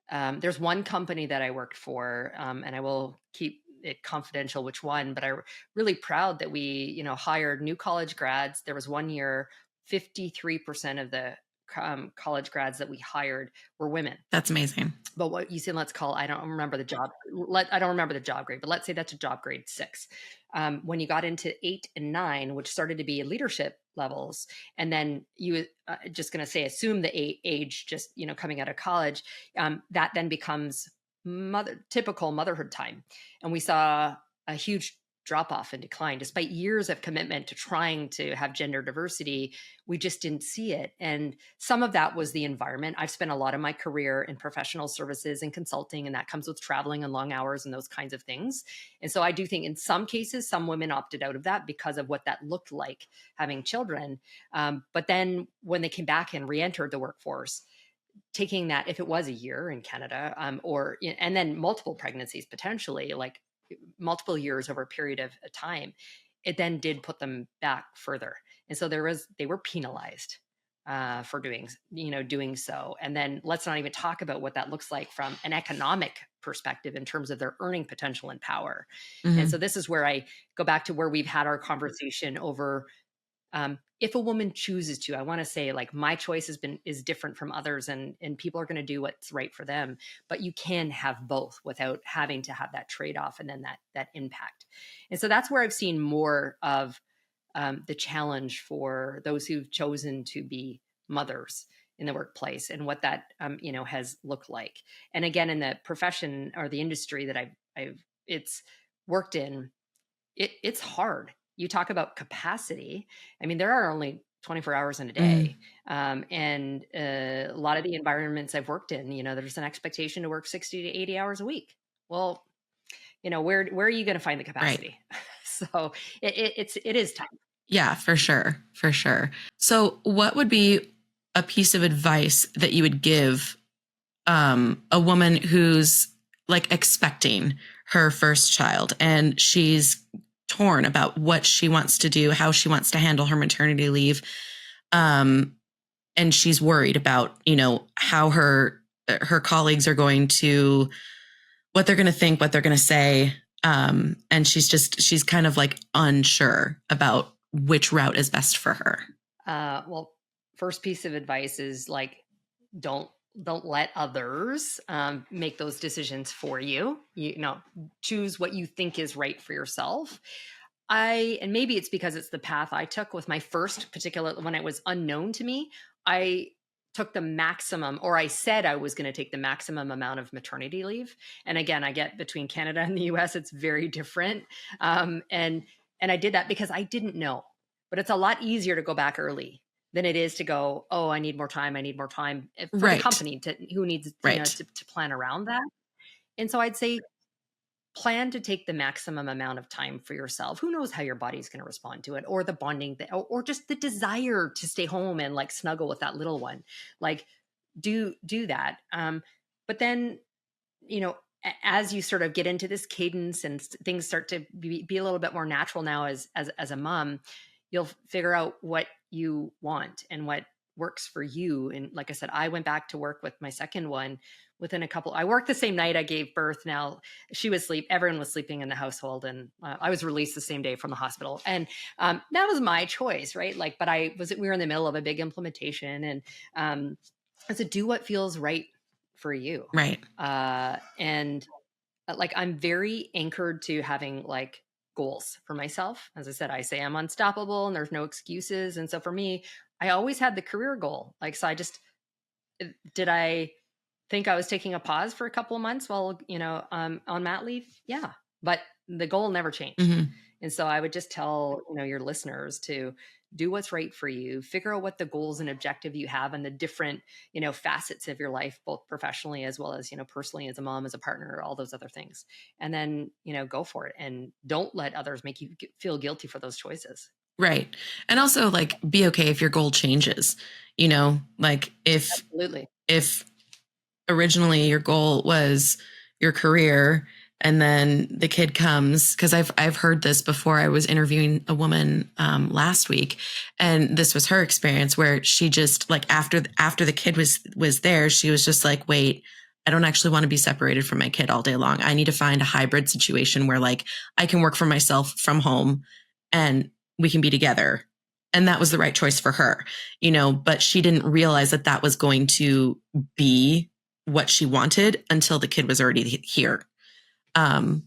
there's one company that I worked for, and I will keep it confidential which one, but I'm really proud that we, hired new college grads. There was one year, 53% of the college grads that we hired were women. That's amazing. But what you said, I don't remember the job. I don't remember the job grade, but let's say that's a job grade 6. When you got into 8 and 9, which started to be leadership levels, and then you just going to say, assume the age, just, coming out of college, that then becomes typical motherhood time. And we saw a huge drop off and decline, despite years of commitment to trying to have gender diversity. We just didn't see it. And some of that was the environment. I've spent a lot of my career in professional services and consulting, and that comes with traveling and long hours and those kinds of things. And so I do think in some cases, some women opted out of that because of what that looked like having children. But then when they came back and re-entered the workforce, taking that, if it was a year in Canada, and then multiple pregnancies potentially, like multiple years over a period of time, it then did put them back further. And so they were penalized for doing so. And then let's not even talk about what that looks like from an economic perspective in terms of their earning potential and power. Mm-hmm. And so this is where I go back to where we've had our conversation over if a woman chooses to. I want to say, like, my choice is different from others, and people are going to do what's right for them, but you can have both without having to have that trade-off and then that impact. And so that's where I've seen more of the challenge for those who've chosen to be mothers in the workplace, and what that has looked like. And again, in the profession or the industry that I've it's worked in, it's hard. You talk about capacity. I mean, there are only 24 hours in a day. And a lot of the environments I've worked in, there's an expectation to work 60 to 80 hours a week. Well, where are you going to find the capacity? Right. So it is tough. Yeah, for sure. For sure. So what would be a piece of advice that you would give a woman who's like expecting her first child and she's torn about what she wants to do, how she wants to handle her maternity leave. And she's worried about, how her colleagues are going to, what they're going to think, what they're going to say. And she's kind of like unsure about which route is best for her. Well, first piece of advice is like, don't let others make those decisions for you. Choose what you think is right for yourself. And maybe it's because it's the path I took with my first particular, when it was unknown to me, I took the maximum, or I said I was going to take the maximum amount of maternity leave. And again, I get between Canada and the US, it's very different. And I did that because I didn't know, but it's a lot easier to go back early than it is to go, oh, I need more time for the company who needs to plan around that. And so I'd say, plan to take the maximum amount of time for yourself. Who knows how your body's going to respond to it, or the bonding, or just the desire to stay home and like snuggle with that little one. Like do that. But then, as you sort of get into this cadence and things start to be a little bit more natural now as a mom, you'll figure out what you want and what works for you. And like I said, I went back to work with my second one I worked the same night I gave birth. Now she was asleep. Everyone was sleeping in the household, and I was released the same day from the hospital. And that was my choice, right? Like, but we were in the middle of a big implementation, and I said, do what feels right for you. Right. And like, I'm very anchored to having like goals for myself. As I said, I say I'm unstoppable and there's no excuses. And so for me, I always had the career goal. Like, so did I think I was taking a pause for a couple of months while, on mat leave? Yeah. But the goal never changed. Mm-hmm. And so I would just tell, your listeners to do what's right for you, figure out what the goals and objective you have and the different, facets of your life, both professionally as well as, personally, as a mom, as a partner, all those other things. And then, go for it, and don't let others make you feel guilty for those choices. Right. And also, like, be okay if your goal changes, like Absolutely. If originally your goal was your career and then the kid comes, because I've heard this before. I was interviewing a woman last week, and this was her experience where she just like after the kid was there, she was just like, wait, I don't actually want to be separated from my kid all day long. I need to find a hybrid situation where like I can work for myself from home and we can be together. And that was the right choice for her, but she didn't realize that was going to be what she wanted until the kid was already here.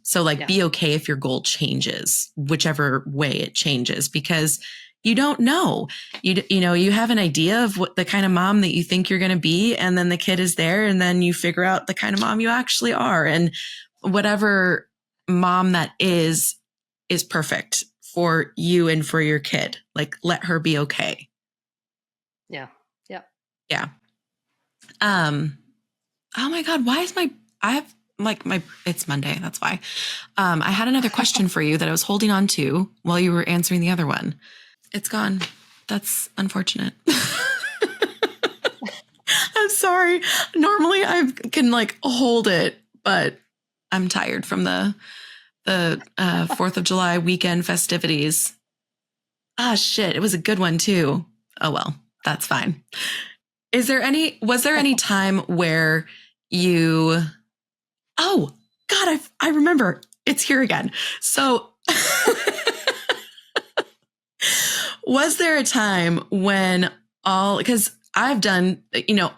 So like, be okay if your goal changes, whichever way it changes, because you don't know, you have an idea of what the kind of mom that you think you're going to be. And then the kid is there, and then you figure out the kind of mom you actually are. And whatever mom that is perfect for you and for your kid. Like, let her be okay. Yeah. Yeah. Yeah. Oh my God, it's Monday. That's why. I had another question for you that I was holding on to while you were answering the other one. It's gone. That's unfortunate. I'm sorry. Normally I can like hold it, but I'm tired from the the 4th of July weekend festivities. Ah, shit. It was a good one too. Oh, well, that's fine. Was there any time where you, oh God, I remember, it's here again. So was there a time when because I've done,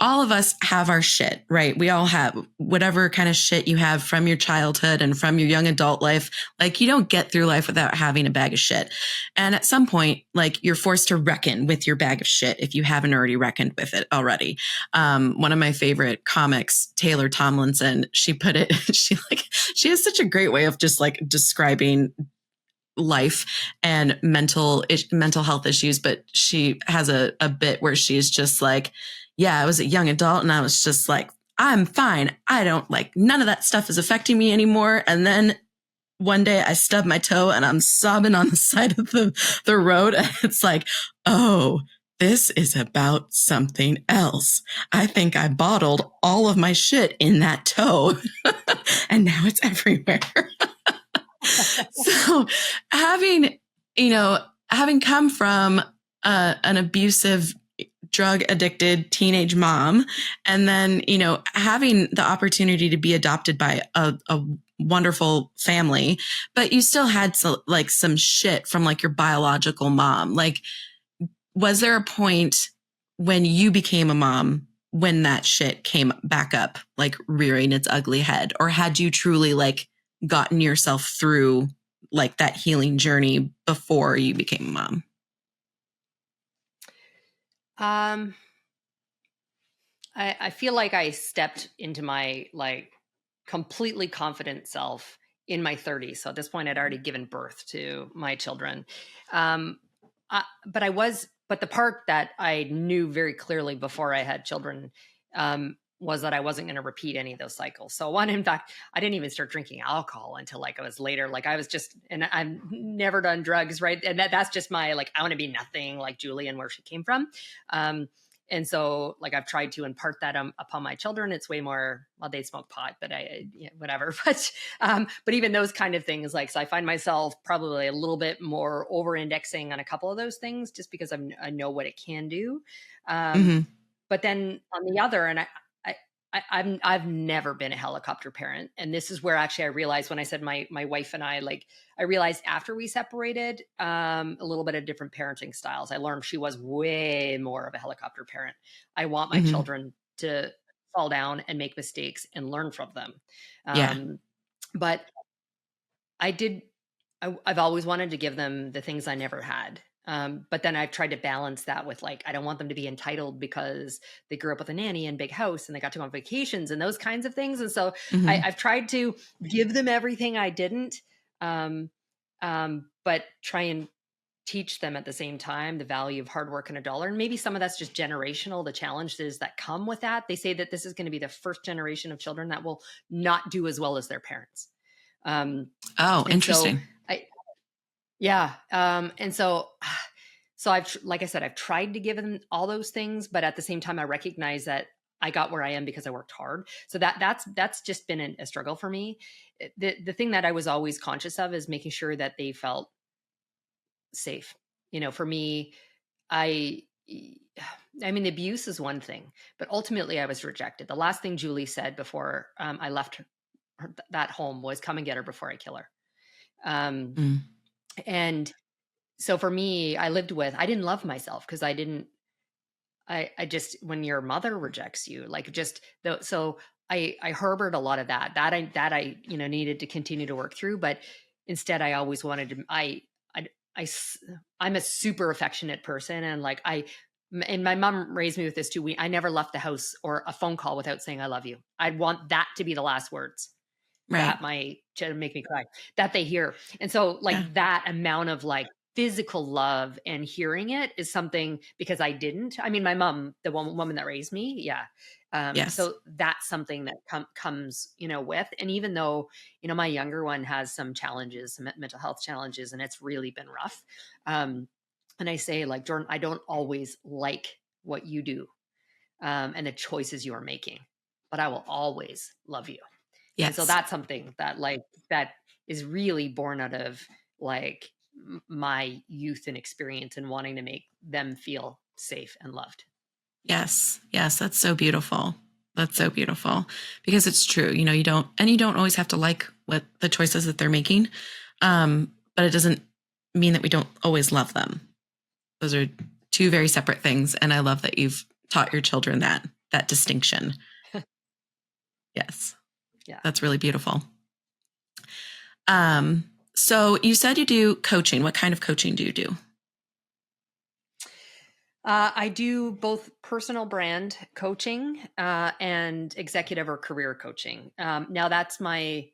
all of us have our shit, right? We all have whatever kind of shit you have from your childhood and from your young adult life. Like, you don't get through life without having a bag of shit. And at some point, like, you're forced to reckon with your bag of shit if you haven't already reckoned with it already. One of my favorite comics, Taylor Tomlinson, she put it, she has such a great way of just like describing life and mental health issues, but she has a bit where she's just like, yeah, I was a young adult and I was just like, I'm fine. I don't like, none of that stuff is affecting me anymore. And then one day I stub my toe and I'm sobbing on the side of the road. And it's like, oh, this is about something else. I think I bottled all of my shit in that toe and now it's everywhere. So having come from an abusive, drug addicted teenage mom, and then, having the opportunity to be adopted by a wonderful family, but you still had some shit from like your biological mom. Like, was there a point when you became a mom when that shit came back up, like rearing its ugly head? Or had you truly like gotten yourself through like that healing journey before you became a mom? I feel like I stepped into my like completely confident self in my 30s. So at this point, I'd already given birth to my children. But the part that I knew very clearly before I had children was that I wasn't going to repeat any of those cycles. So in fact, I didn't even start drinking alcohol until like I was later. Like I was just, and I've never done drugs, right? And that's just my, like, I want to be nothing like Julie and where she came from. And so like I've tried to impart that upon my children. It's way more, well, they smoke pot, but whatever. But even those kind of things, like, so I find myself probably a little bit more over indexing on a couple of those things just because I know what it can do. But then on the other, and I've never been a helicopter parent. And this is where actually I realized when I said my wife and I, like, I realized after we separated, a little bit of different parenting styles. I learned she was way more of a helicopter parent. I want my children to fall down and make mistakes and learn from them. But I've always wanted to give them the things I never had. But then I've tried to balance that with, like, I don't want them to be entitled because they grew up with a nanny and big house and they got to go on vacations and those kinds of things. And so I've tried to give them everything I didn't, but try and teach them at the same time the value of hard work and a dollar. And maybe some of that's just generational, the challenges that come with that. They say that this is going to be the first generation of children that will not do as well as their parents. Interesting. And so like I said, I've tried to give them all those things, but at the same time, I recognize that I got where I am because I worked hard. So that's just been a struggle for me. The thing that I was always conscious of is making sure that they felt safe. For me, I mean, abuse is one thing, but ultimately I was rejected. The last thing Julie said before I left that home was, come and get her before I kill her. And so for me, I didn't love myself because I just, when your mother rejects you, like, so I harbored a lot of that I needed to continue to work through. But instead I always wanted to, I'm a super affectionate person. And like, and my mom raised me with this too. I never left the house or a phone call without saying, I love you. I'd want that to be the last words. That might make me cry, that they hear. And so like that amount of like physical love and hearing it is something, because I didn't, I mean, my mom, the woman that raised me. Yeah. So that's something that comes, with, and even though, my younger one has some challenges, some mental health challenges, and it's really been rough. And I say, like, Jordan, I don't always like what you do, and the choices you are making, but I will always love you. Yes. And so that's something that, like, that is really born out of like my youth and experience and wanting to make them feel safe and loved. Yes. Yes. That's so beautiful. That's so beautiful because it's true. You don't always have to like what the choices that they're making. But it doesn't mean that we don't always love them. Those are two very separate things. And I love that you've taught your children that distinction. Yes. Yeah. That's really beautiful. So you said you do coaching. What kind of coaching do you do? I do both personal brand coaching and executive or career coaching. Now that's my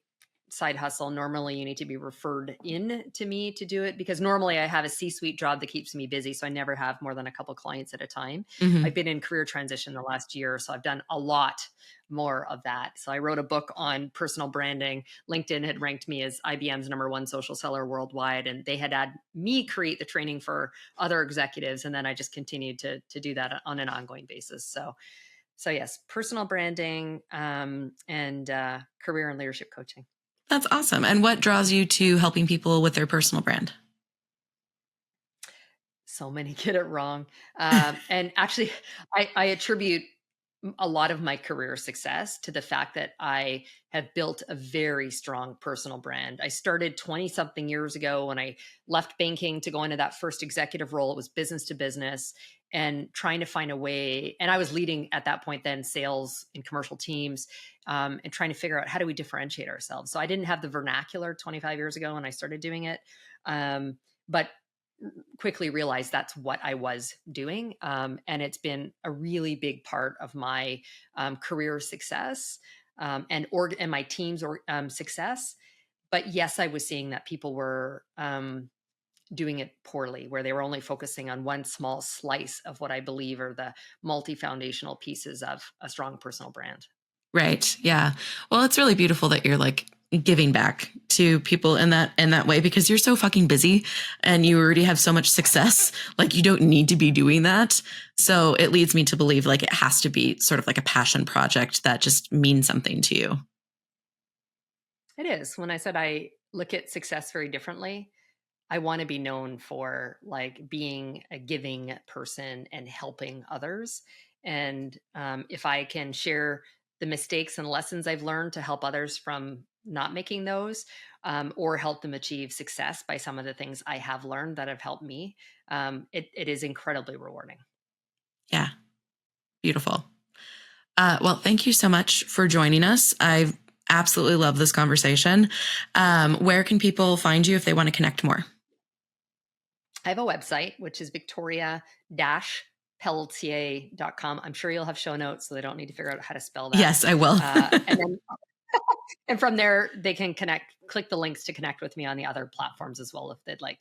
side hustle. Normally you need to be referred in to me to do it because normally I have a C-suite job that keeps me busy. So I never have more than a couple clients at a time. Mm-hmm. I've been in career transition the last year. So I've done a lot more of that. So I wrote a book on personal branding. LinkedIn had ranked me as IBM's #1 social seller worldwide. And they had had me create the training for other executives. And then I just continued to do that on an ongoing basis. So yes, personal branding and career and leadership coaching. That's awesome. And what draws you to helping people with their personal brand? So many get it wrong. And actually, I attribute a lot of my career success to the fact that I have built a very strong personal brand. I started 20 something years ago when I left banking to go into that first executive role. It was business to business and trying to find a way. And I was leading at that point then sales and commercial teams and trying to figure out how do we differentiate ourselves. So I didn't have the vernacular 25 years ago when I started doing it. But quickly realized that's what I was doing. And it's been a really big part of my career success and my team's success. But yes, I was seeing that people were doing it poorly, where they were only focusing on one small slice of what I believe are the multi-foundational pieces of a strong personal brand. Right. Yeah. Well, it's really beautiful that you're like giving back to people in that way because you're so fucking busy and you already have so much success. Like you don't need to be doing that. So it leads me to believe like it has to be sort of like a passion project that just means something to you. It is. When I said I look at success very differently, I want to be known for like being a giving person and helping others. And if I can share the mistakes and lessons I've learned to help others from not making those, or help them achieve success by some of the things I have learned that have helped me, it is incredibly rewarding. Yeah. Beautiful. Well, thank you so much for joining us. I absolutely love this conversation. Where can people find you if they want to connect more? I have a website, which is Victoria-Pelletier.com. I'm sure you'll have show notes, so they don't need to figure out how to spell that. Yes, I will. And from there, they can click the links to connect with me on the other platforms as well, if they'd like.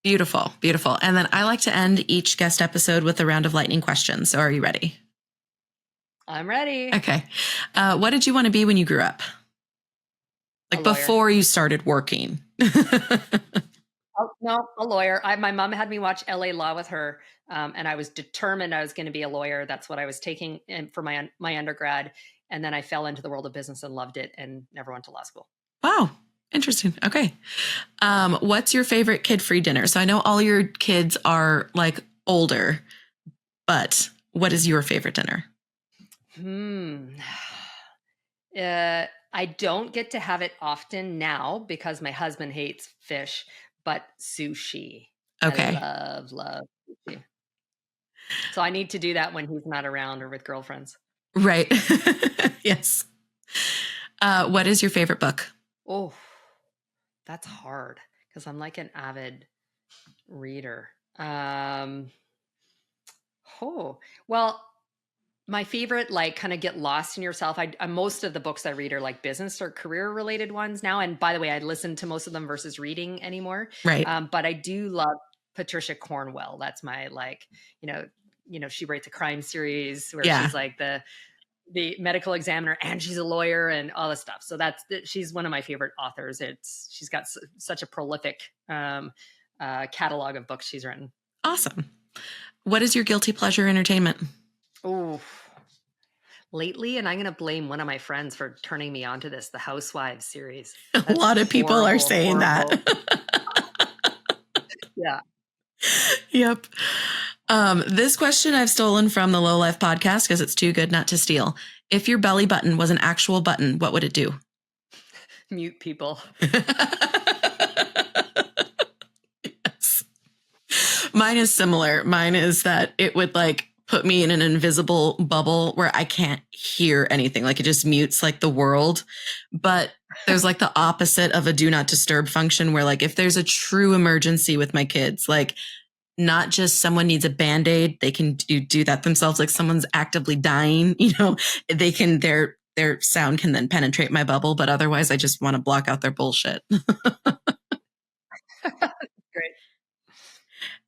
Beautiful. Beautiful. And then I like to end each guest episode with a round of lightning questions. So are you ready? I'm ready. Okay. What did you want to be when you grew up? Like before you started working? Oh, no, a lawyer. My mom had me watch LA Law with her, and I was determined I was going to be a lawyer. That's what I was taking for my undergrad. And then I fell into the world of business and loved it and never went to law school. Wow. Interesting. Okay. What's your favorite kid-free dinner? So I know all your kids are like older, but what is your favorite dinner? I don't get to have it often now because my husband hates fish, but sushi. Okay. I love sushi. So I need to do that when he's not around or with girlfriends. Right. Yes. What is your favorite book? Oh, that's hard because I'm like an avid reader. Well, my favorite, like kind of get lost in yourself. Most of the books I read are like business or career related ones now. And by the way, I listen to most of them versus reading anymore. Right. But I do love Patricia Cornwell. That's my she writes a crime series where she's like the medical examiner and she's a lawyer and all this stuff. So she's one of my favorite authors. She's got such a prolific catalog of books she's written. Awesome. What is your guilty pleasure entertainment? Oh, lately, and I'm going to blame one of my friends for turning me onto this, the Housewives series. A lot of people are saying horrible. that. Yeah. Yep. This question I've stolen from the Low Life podcast because it's too good not to steal. If your belly button was an actual button, what would it do? Mute people. Yes. Mine is similar. Mine is that it would like put me in an invisible bubble where I can't hear anything. Like it just mutes like the world. But there's like the opposite of a do not disturb function where like if there's a true emergency with my kids, like not just someone needs a Band-Aid, they can do that themselves. Like someone's actively dying, they can, their sound can then penetrate my bubble. But otherwise I just want to block out their bullshit. Great.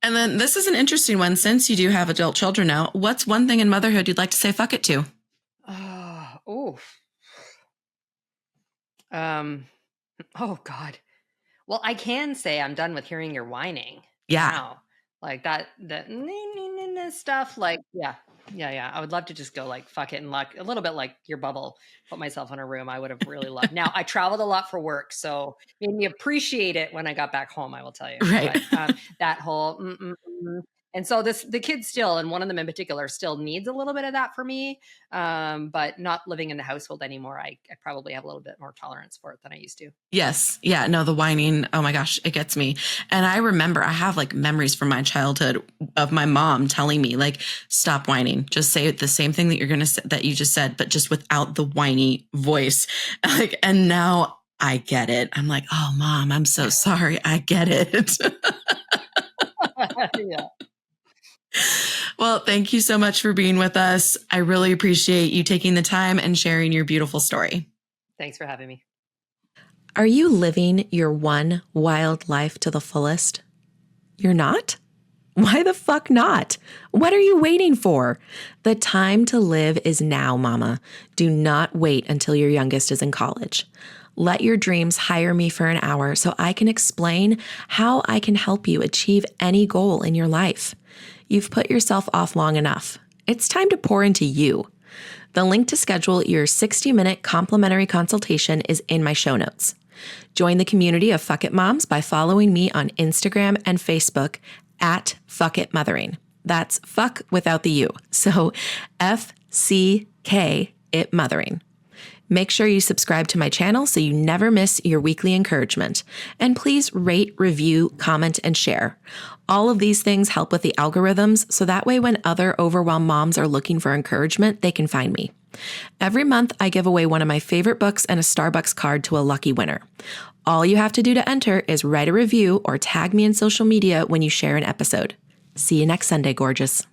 And then this is an interesting one. Since you do have adult children now, what's one thing in motherhood you'd like to say fuck it to? Oh God. Well, I can say I'm done with hearing your whining. Yeah. Now. Like that stuff. Like, yeah. I would love to just go like, fuck it. And like a little bit like your bubble, put myself in a room. I would have really loved. Now I traveled a lot for work. So made me appreciate it when I got back home, I will tell you. Right. But, that whole, and so the kids still, and one of them in particular still needs a little bit of that for me. But not living in the household anymore. I probably have a little bit more tolerance for it than I used to. Yes. Yeah. No, the whining. Oh my gosh, it gets me. And I remember I have like memories from my childhood of my mom telling me like, stop whining. Just say the same thing that you're going to say that you just said, but just without the whiny voice. Like, and now I get it. I'm like, oh mom, I'm so sorry. I get it. Yeah. Well, thank you so much for being with us. I really appreciate you taking the time and sharing your beautiful story. Thanks for having me. Are you living your one wild life to the fullest? You're not? Why the fuck not? What are you waiting for? The time to live is now, mama. Do not wait until your youngest is in college. Let your dreams hire me for an hour so I can explain how I can help you achieve any goal in your life. You've put yourself off long enough. It's time to pour into you. The link to schedule your 60-minute complimentary consultation is in my show notes. Join the community of Fuck It Moms by following me on Instagram and Facebook at Fuck It Mothering. That's fuck without the U. So FCK It Mothering. Make sure you subscribe to my channel so you never miss your weekly encouragement. And please rate, review, comment, and share. All of these things help with the algorithms, so that way when other overwhelmed moms are looking for encouragement, they can find me. Every month, I give away one of my favorite books and a Starbucks card to a lucky winner. All you have to do to enter is write a review or tag me in social media when you share an episode. See you next Sunday, gorgeous.